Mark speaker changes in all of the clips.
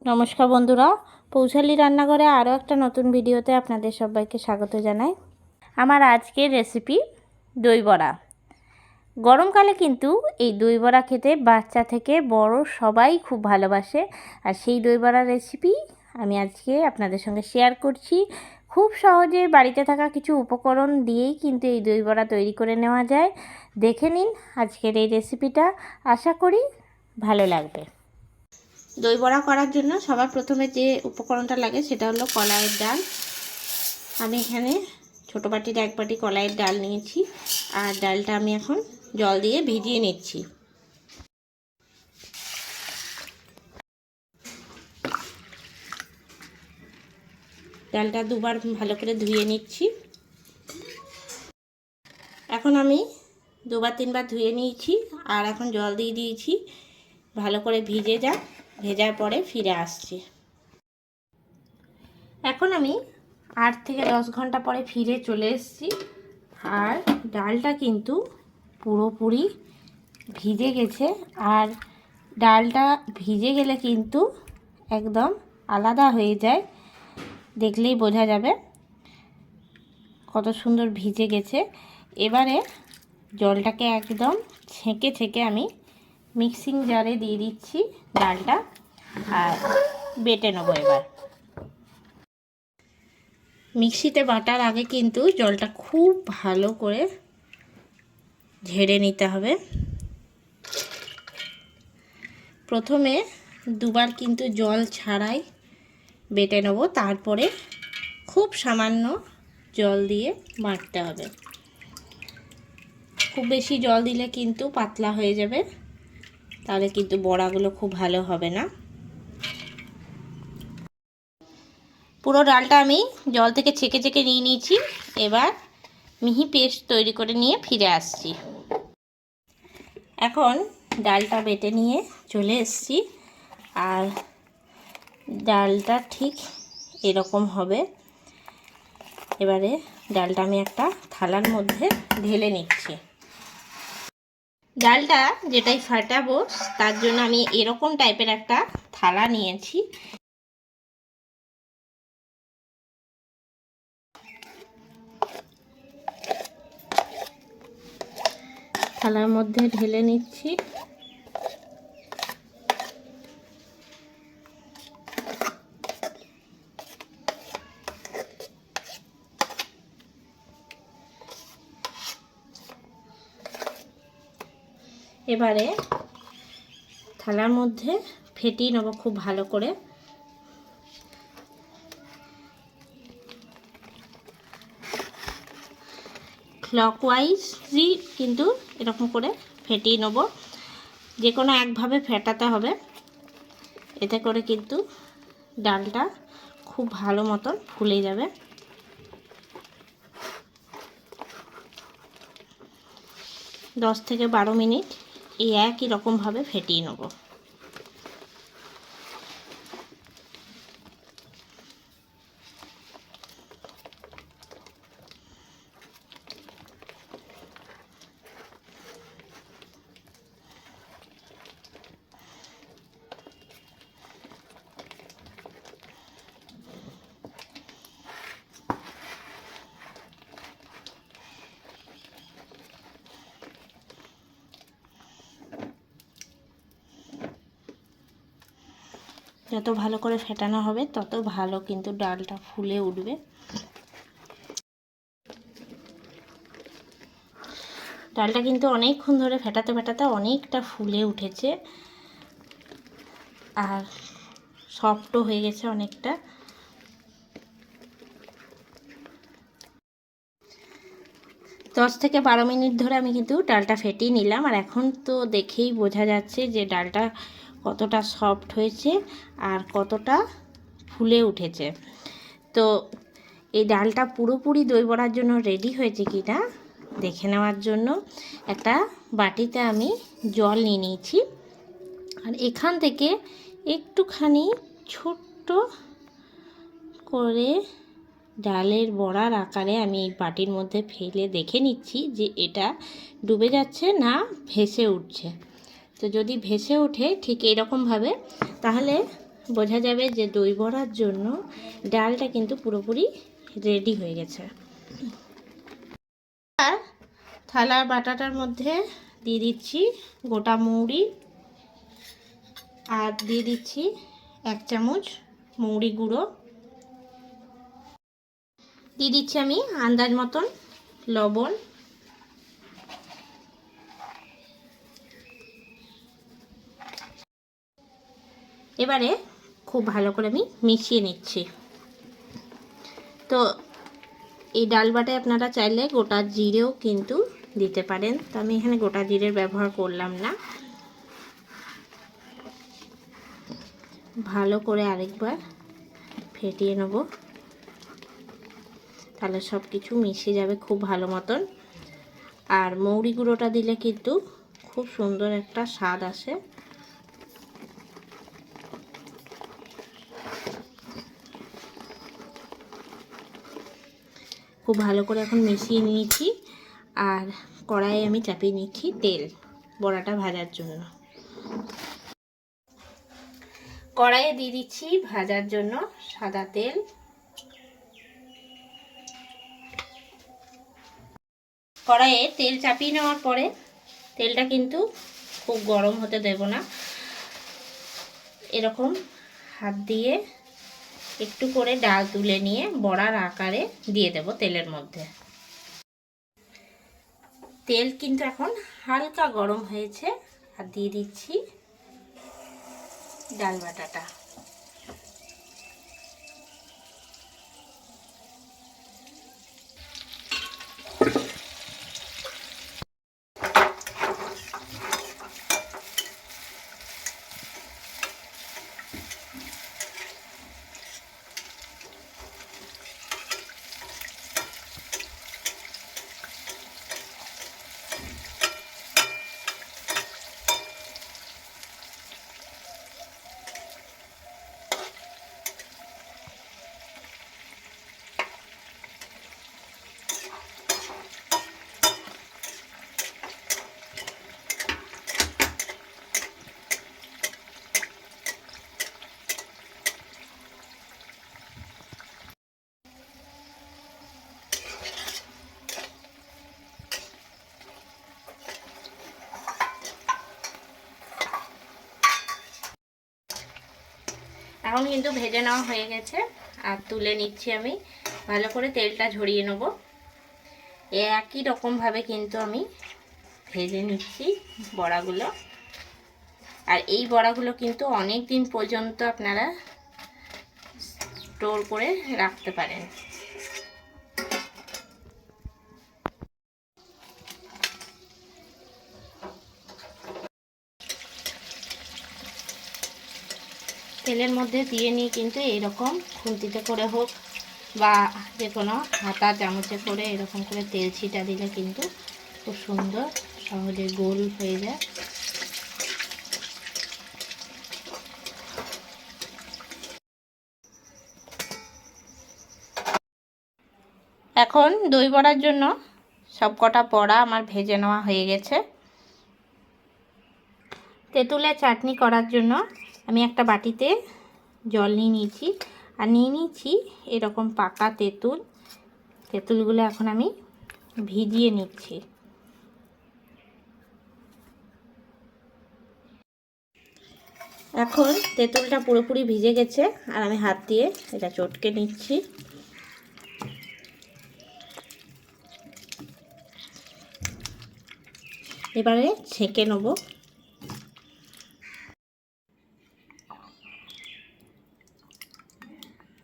Speaker 1: নমস্কার বন্ধুরা, পৌশালী রান্নাঘরে আরও একটা নতুন ভিডিওতে আপনাদের সবাইকে স্বাগত জানাই। আমার আজকের রেসিপি দই বড়া। গরমকালে কিন্তু এই দই বড়া খেতে বাচ্চা থেকে বড় সবাই খুব ভালোবাসে। আর সেই দই বড়ার রেসিপি আমি আজকে আপনাদের সঙ্গে শেয়ার করছি। খুব সহজে বাড়িতে থাকা কিছু উপকরণ দিয়েই কিন্তু এই দই বড়া তৈরি করে নেওয়া যায়। দেখে নিন আজকের এই রেসিপিটা, আশা করি ভালো লাগবে। দই বড়া করার জন্য সবার প্রথমে যে উপকরণটা লাগে সেটা হলো কলাইয়ের ডাল। আমি এখানে ছোটো বাটির 1 বাটি কলাইয়ের ডাল নিয়েছি, আর ডালটা আমি এখন জল দিয়ে ভিজিয়ে নিচ্ছি। ডালটা দুবার ভালো করে ধুয়ে নিচ্ছি। এখন আমি 2-3 বার ধুয়ে নিয়েছি, আর এখন জল দিয়ে দিয়েছি। ভালো করে ভিজে যাক, ভেজার পরে ফিরে আসছি। এখন আমি 8 থেকে 10 ঘন্টা পরে ফিরে চলে এসেছি, আর ডালটা কিন্তু পুরোপুরি ভিজে গেছে। আর ডালটা ভিজে গেলে কিন্তু একদম আলাদা হয়ে যায়, দেখলেই বোঝা যাবে কত সুন্দর ভিজে গেছে। এবারে জলটাকে একদম ছেঁকে আমি মিক্সিং জারে দিয়ে দিচ্ছি ডালটা, আর বেটে নেবো। এবার মিক্সিতে বাটার আগে কিন্তু জলটা খুব ভালো করে ঝেড়ে নিতে হবে। প্রথমে 2বার কিন্তু জল ছাড়াই বেটে নেব, তারপরে খুব সামান্য জল দিয়ে বাটতে হবে। খুব বেশি জল দিলে কিন্তু পাতলা হয়ে যাবে, তাহলে কিন্তু বড়াগুলো খুব ভালো হবে না। পুরো ডালটা আমি জল থেকে ছেঁকে নিয়ে নিয়েছি। এবার মিহি পেস্ট তৈরি করে নিয়ে ফিরে আসছি। এখন ডালটা বেটে নিয়ে চলে এসেছি, আর ডালটা ঠিক এরকম হবে। এবারে ডালটা আমি একটা থালার মধ্যে ঢেলে নিচ্ছি। ডালটা যেটাই ফাটাবো তার জন্য আমি এরকম টাইপের একটা থালা নিয়েছি। থালার মধ্যে ঢেলে নিচ্ছি। এবারে থালার মধ্যে ফেটিয়ে নেব খুব ভালো করে। ক্লকওয়াইজই কিন্তু এরকম করে ফেটিয়ে নেব, যে কোনো একভাবে ফেটাতে হবে। এতে করে কিন্তু ডালটা খুব ভালো মতন ফুলে যাবে। 10 থেকে 12 মিনিট এই একই রকমভাবে ফেটিয়ে নেব। যত ভালো করে ফেটানো হবে তত ভালো কিন্তু ডালটা ফুলে উঠবে। ডালটা কিন্তু অনেকক্ষণ ধরে ফেটাতে অনেকটা ফুলে উঠেছে, আর সফটও হয়ে গেছে অনেকটা। দশ থেকে 12 মিনিট ধরে আমি কিন্তু ডালটা ফেটিয়ে নিলাম, আর এখন তো দেখেই বোঝা যাচ্ছে যে ডালটা কতটা সফট হয়েছে আর কতটা ফুলে উঠেছে। তো এই ডালটা পুরোপুরি দই বড়ার জন্য রেডি হয়েছে কি না দেখে নেওয়ার জন্য একটা বাটিতে আমি জল নিয়ে নিয়েছি, আর এখান থেকে একটুখানি ছোট্ট করে ডালের বড়ার আকারে আমি এই বাটির মধ্যে ফেলে দেখে নিচ্ছি যে এটা ডুবে যাচ্ছে না ভেসে উঠছে। তো যদি ভেসে ওঠে ঠিক এরকমভাবে, তাহলে বোঝা যাবে যে দই বড়ার জন্য ডালটা কিন্তু পুরোপুরি রেডি হয়ে গেছে। আর থালার বাটাটার মধ্যে দিয়ে দিচ্ছি গোটা মৌরি, আর দিয়ে দিচ্ছি 1 চামচ মৌরি গুঁড়ো, দিয়ে দিচ্ছি আমি আন্দাজ মতন লবণ, এবারে খুব ভালো করে আমি মিশিয়ে নিচ্ছি। তো এই ডাল বাটায় আপনারা চাইলে গোটা জিরেও কিন্তু দিতে পারেন, তো আমি এখানে গোটা জিরের ব্যবহার করলাম না। ভালো করে আরেকবার ফেটিয়ে নেব, তাহলে সব কিছু মিশে যাবে খুব ভালো মতন। আর মৌরি গুঁড়োটা দিলে কিন্তু খুব সুন্দর একটা স্বাদ আসে। খুব ভালো করে এখন মিশিয়ে নিয়েছি, আর কড়াইয়ে আমি চাপিয়ে নিচ্ছি তেল বড়াটা ভাজার জন্য। কড়াইয়ে দিয়ে দিচ্ছি ভাজার জন্য সাদা তেল। কড়াইয়ে তেল চাপিয়ে নেওয়ার পরে তেলটা কিন্তু খুব গরম হতে দেব না, এরকম হাত দিয়ে একটু করে ডাল তুলে নিয়ে বড়ার আকারে দিয়ে দেব তেলের মধ্যে। তেল কিন্তু এখন হালকা গরম হয়েছে, আর দিয়ে দিচ্ছি ডাল বাটাটা। এখন কিন্তু ভেজে নেওয়া হয়ে গেছে, আর তুলে নিচ্ছি আমি। ভালো করে তেলটা ঝরিয়ে নেব। একই রকমভাবে কিন্তু আমি ভেজে নিচ্ছি বড়াগুলো। আর এই বড়াগুলো কিন্তু অনেক দিন পর্যন্ত আপনারা স্টোর করে রাখতে পারেন। তেলের মধ্যে দিয়ে নিয়ে কিন্তু এরকম খুন্তিতে করে হোক বা যে কোনো হাতা চামচে করে এরকম করে তেল ছিটা দিলে কিন্তু খুব সুন্দর সহজে গোল হয়ে যায়। এখন দই বড়ার জন্য সব কটা বড়া আমার ভেজে নেওয়া হয়ে গেছে। তেঁতুলের চাটনি করার জন্য আমি একটা বাটিতে জল নিয়ে নিয়েছি, আর নিয়ে নিয়েছি এরকম পাকা তেঁতুল। তেঁতুলগুলো এখন আমি ভিজিয়ে নিচ্ছি। এখন তেঁতুলটা পুরোপুরি ভিজে গেছে, আর আমি হাত দিয়ে এটা চটকে নিচ্ছি। এবারে ছেঁকে নেব।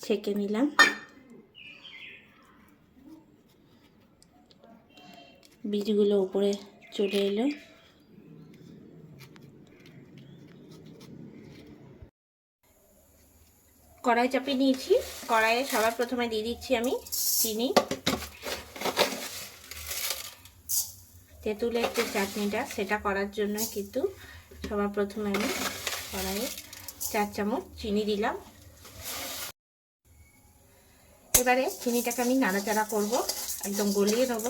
Speaker 1: ছেঁকে নিলাম। বীজগুলো উপরে চলে এলো। কড়াই চাপিয়ে নিয়েছি। কড়াইয়ে সবার প্রথমে দিয়ে দিচ্ছি আমি চিনি। তেঁতুলের যে চাটনিটা সেটা করার জন্য কিন্তু সবার প্রথমে আমি কড়াইয়ে 4 চামচ চিনি দিলাম। এবারে চিনিটাকে আমি নাড়াচাড়া করব, একদম গলিয়ে নেব।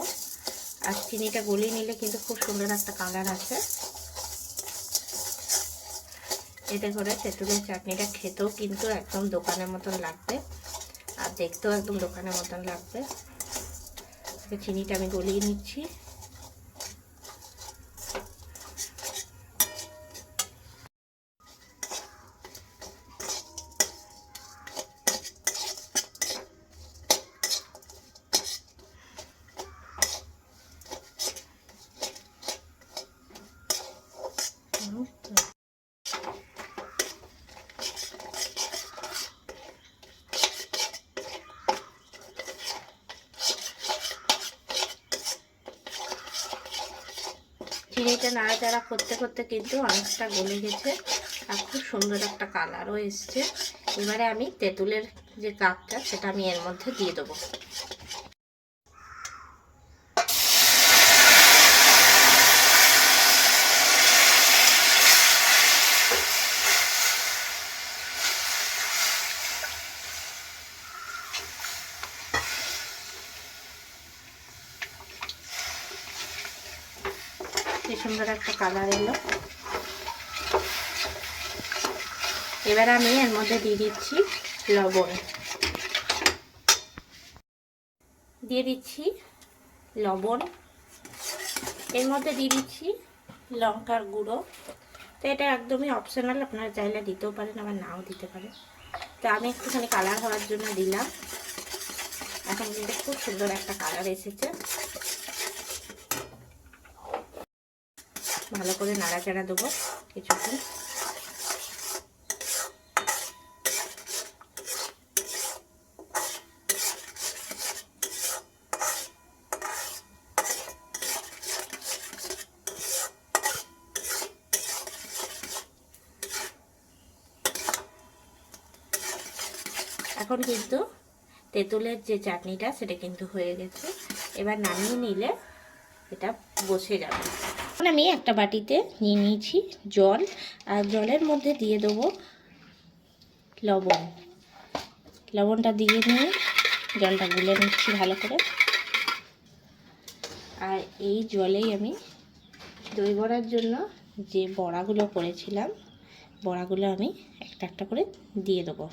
Speaker 1: আর চিনিটা গলিয়ে নিলে কিন্তু খুব সুন্দর একটা কালার আসে। এতে করে তেঁতুলের চাটনিটা খেতেও কিন্তু একদম দোকানের মতন লাগবে, আর দেখতেও একদম দোকানের মতন লাগবে। চিনিটা আমি গলিয়ে নিচ্ছি। চিনিটা নাড়াচাড়া করতে করতে কিন্তু অনেকটা গলে গেছে আর খুব সুন্দর একটা কালারও এসছে। এবারে আমি তেঁতুলের যে কাপটা সেটা আমি এর মধ্যে দিয়ে দেবো। কি সুন্দর একটা কালার এলো। এবার আমি এর মধ্যে দিয়ে দিচ্ছি লবণ, এর মধ্যে দিয়ে দিচ্ছি লঙ্কার গুঁড়ো। তো এটা একদমই অপশনাল, আপনারা চাইলে দিতেও পারেন আবার নাও দিতে পারেন। তো আমি একটুখানি কালার হওয়ার জন্য দিলাম। এখন কিন্তু খুব সুন্দর একটা কালার এসেছে। ভালো করে নাড়াচাড়া দেবো কিছুক্ষণ। এখন কিন্তু তেঁতুলের যে চাটনিটা সেটা কিন্তু হয়ে গেছে। এবার নামিয়ে নিলে এটা বসে যাবে। এখন আমি একটা বাটিতে নিয়ে নিয়েছি জল, আর জলের মধ্যে দিয়ে দেবো লবণটা দিয়ে নিয়ে জলটা গুলে নিচ্ছি ভালো করে। আর এই জলেই আমি দই বড়ার জন্য যে বড়াগুলো করেছিলাম বড়াগুলো আমি একটা একটা করে দিয়ে দেবো।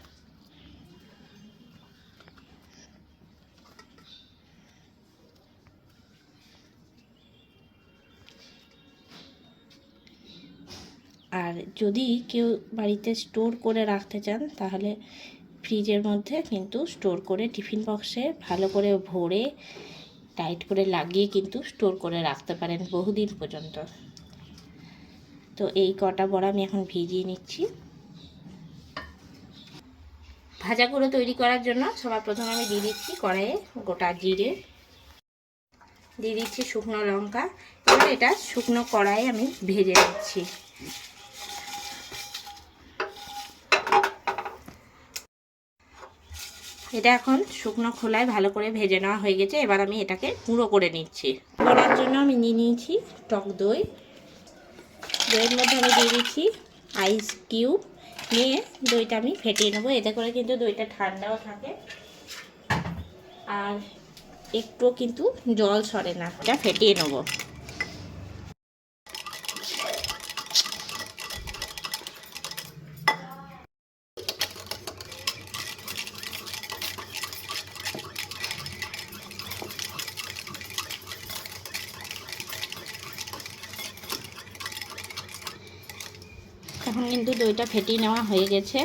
Speaker 1: আর যদি কেউ বাড়িতে স্টোর করে রাখতে চান তাহলে ফ্রিজের মধ্যে কিন্তু স্টোর করে টিফিন বক্সে ভালো করে ভরে টাইট করে লাগিয়ে কিন্তু স্টোর করে রাখতে পারেন বহুদিন পর্যন্ত। তো এই কটা বড়া আমি এখন ভিজিয়ে নিচ্ছি। ভাজা গুঁড়ো তৈরি করার জন্য সবার প্রথমে আমি দিয়ে দিচ্ছি কড়াইয়ে গোটা জিরে, দিয়ে দিচ্ছি শুকনো লঙ্কা। এবার এটা শুকনো কড়াইয়ে আমি ভেজে নিচ্ছি। এটা এখন শুকনো খোলায় ভালো করে ভেজে নেওয়া হয়ে গেছে। এবার আমি এটাকে গুঁড়ো করে নিচ্ছি। করার জন্য আমি নিয়ে নিয়েছি টক দই। দইয়ের মধ্যে আমি দিয়ে দিচ্ছি আইস কিউব, নিয়ে দইটা আমি ফেটিয়ে নেবো। এতে করে কিন্তু দইটা ঠান্ডাও থাকে আর একটুও কিন্তু জল সরে না। এটা ফেটিয়ে নেবো। এখন কিন্তু দইটা ফেটিয়ে নেওয়া হয়ে গেছে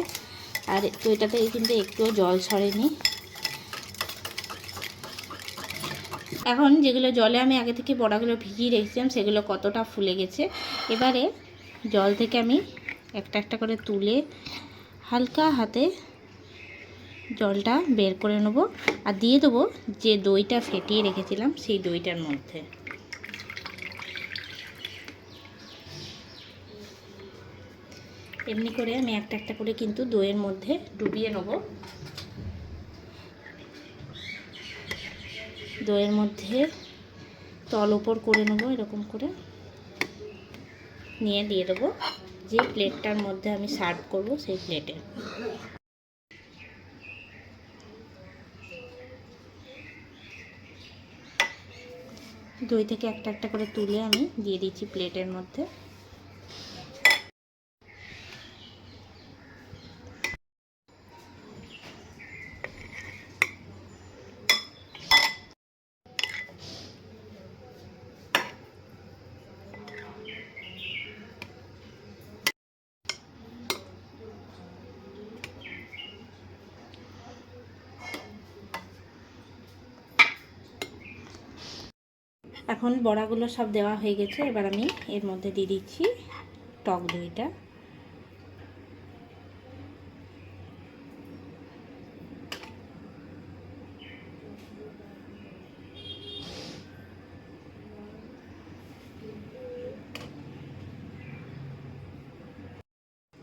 Speaker 1: আর দইটাতে কিন্তু একটুও জল সরেনি। এখন যেগুলো জলে আমি আগে থেকে বড়াগুলো ভিজিয়ে রেখেছিলাম সেগুলো কতটা ফুলে গেছে। এবারে জল থেকে আমি একটা একটা করে তুলে হালকা হাতে জলটা বের করে নেব আর দিয়ে দেবো যে দইটা ফেটিয়ে রেখেছিলাম সেই দইটার মধ্যে। এমনি করে আমি একটা একটা করে কিন্তু দইয়ের মধ্যে ডুবিয়ে নেব। দইয়ের মধ্যে তল উপর করে নেব এরকম করে, নিয়ে দিয়ে দেবো যে প্লেটটার মধ্যে আমি সার্ভ করব সেই প্লেটে। দই থেকে একটা একটা করে তুলে আমি দিয়ে দিচ্ছি প্লেটের মধ্যে। এখন বড়াগুলো সব দেওয়া হয়ে গেছে। এবার আমি এর মধ্যে দিয়ে দিচ্ছি টক দইটা।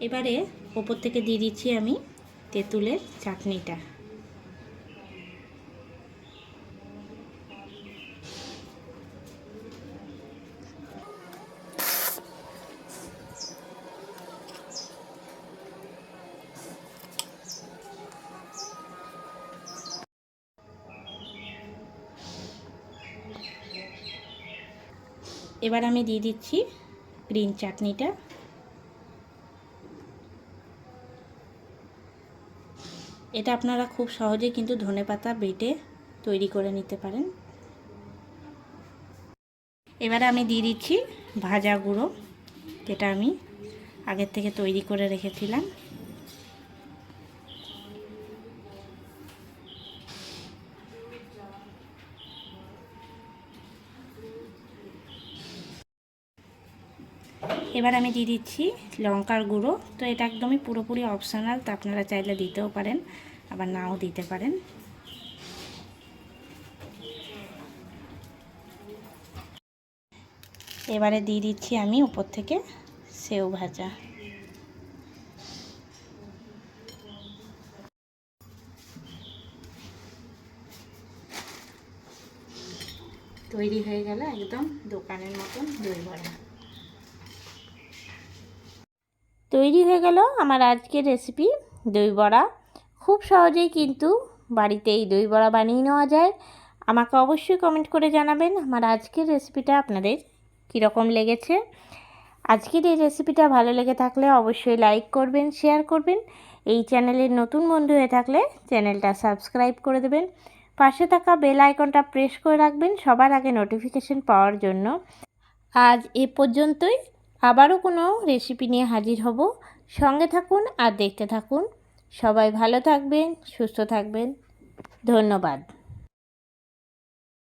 Speaker 1: এবারে ওপর থেকে দিয়ে দিচ্ছি আমি তেঁতুলের চাটনিটা। এবার আমি দিয়ে দিচ্ছি গ্রিন চাটনিটা। এটা আপনারা খুব সহজে কিন্তু ধনেপাতা বেটে তৈরি করে নিতে পারেন। এবারে আমি দিয়ে দিচ্ছি ভাজা গুঁড়ো, যেটা আমি আগের থেকে তৈরি করে রেখেছিলাম। এবার আমি দিয়ে দিচ্ছি লঙ্কার গুঁড়ো। তো এটা একদমই পুরোপুরি অপশনাল, তো আপনারা চাইলে দিতেও পারেন আবার নাও দিতে পারেন। এবারে দিয়ে দিচ্ছি আমি উপর থেকে সেও ভাজা। তৈরি হয়ে গেল একদম দোকানের মতন দই বড়া। তৈরি হয়ে গেল আমার আজকের রেসিপি দই বড়া। খুব সহজেই কিন্তু বাড়িতে এই দই বড়া বানিয়ে নেওয়া যায়। আমাকে অবশ্যই কমেন্ট করে জানাবেন আমার আজকের রেসিপিটা আপনাদের কীরকম লেগেছে। আজকের এই রেসিপিটা ভালো লেগে থাকলে অবশ্যই লাইক করবেন, শেয়ার করবেন। এই চ্যানেলের নতুন বন্ধু হয়ে থাকলে চ্যানেলটা সাবস্ক্রাইব করে দেবেন। পাশে থাকা বেল আইকনটা প্রেস করে রাখবেন সবার আগে নোটিফিকেশন পাওয়ার জন্য। আজ এ পর্যন্তই, আবারও কোনো রেসিপি নিয়ে হাজির হব। সঙ্গে থাকুন আর দেখতে থাকুন। সবাই ভালো থাকবেন, সুস্থ থাকবেন। ধন্যবাদ।